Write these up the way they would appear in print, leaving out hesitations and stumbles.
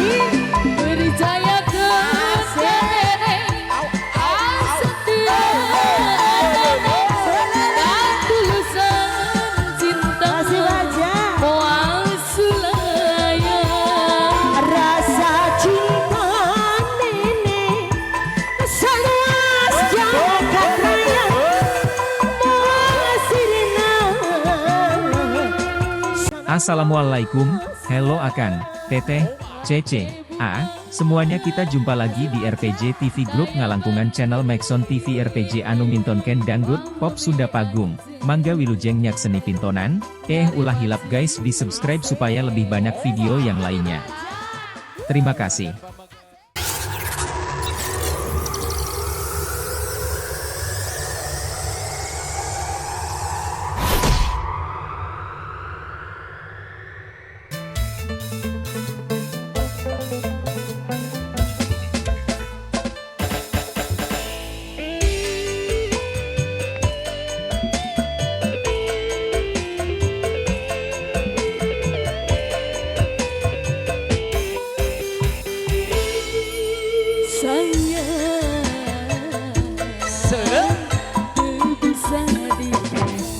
masih Percaya ke setia dan tulusan cinta masih aja Moal sulaya rasa cinta nenek seluas jagat raya sirina. Assalamualaikum, hello Akang, Teteh, Cece, semuanya kita jumpa lagi di RPG TV Group ngalangkungan channel Maxon TV RPG anu mintonken dangdut, pop Sunda Pagung, mangga wilujeng nyak seni pintonan, ulah hilap guys di subscribe supaya lebih banyak video yang lainnya. Terima kasih.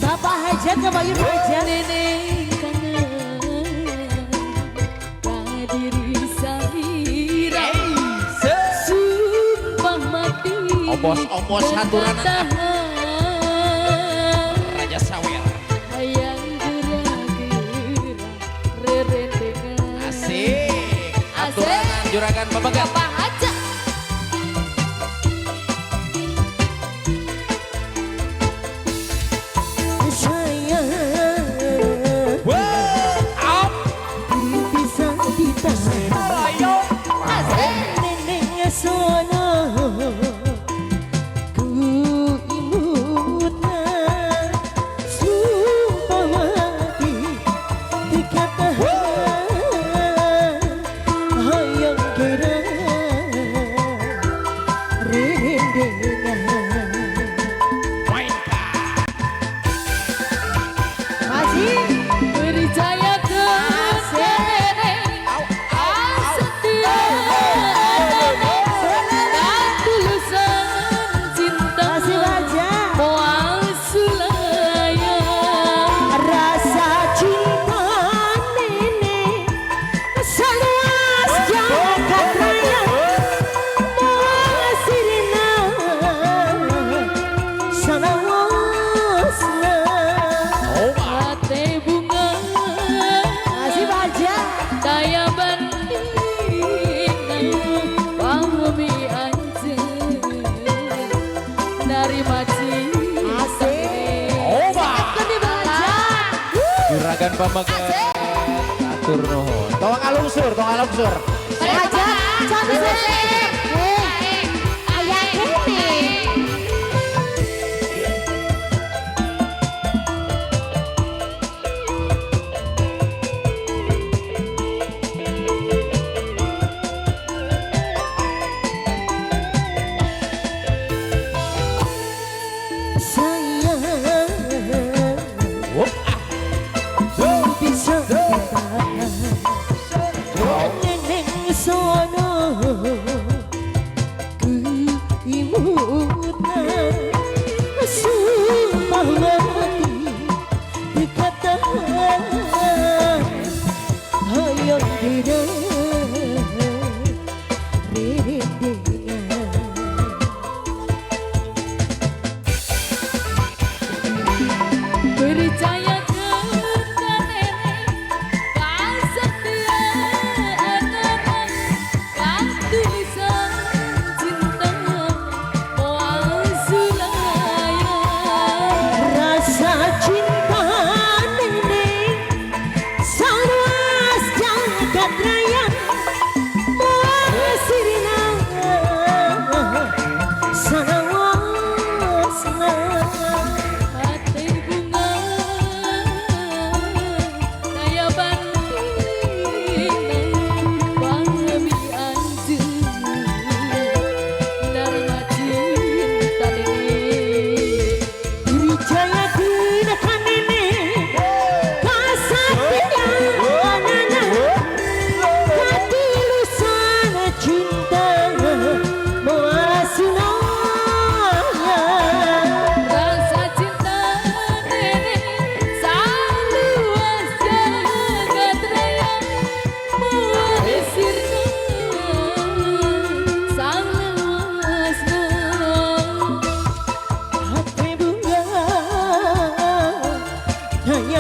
Bapak hajat ke Bayu hajat Nenek kangen diri Samira sumpah mati Opos haturan Raja Sawer hayang gerak-gerak rerendengan asik aturan juragan pemegang Bapak aja sayang bisa ditahan nenek sono ku imutna sumpah mati dikatakan hayang gerak rerendengan. Masih percaya ke setia dan tulusan cinta masih aja Moal sulaya rasa cinta nenek seluas jagat raya sirina salawasna hati bunga masih aja daya bandingan pahami anjing dari maci asik Oba juragan pemegang atur nuhun tolong alungsur aja cantik ayah kene sayang bisa ditahan nenek sono keimutna sumpah mati dikatakan hayang gerak rerendengan. percaya ke nenek kesetiaan dan tulisan cinta Moal sulaya Rasa cinta nenek seluas jagat raya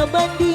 bandi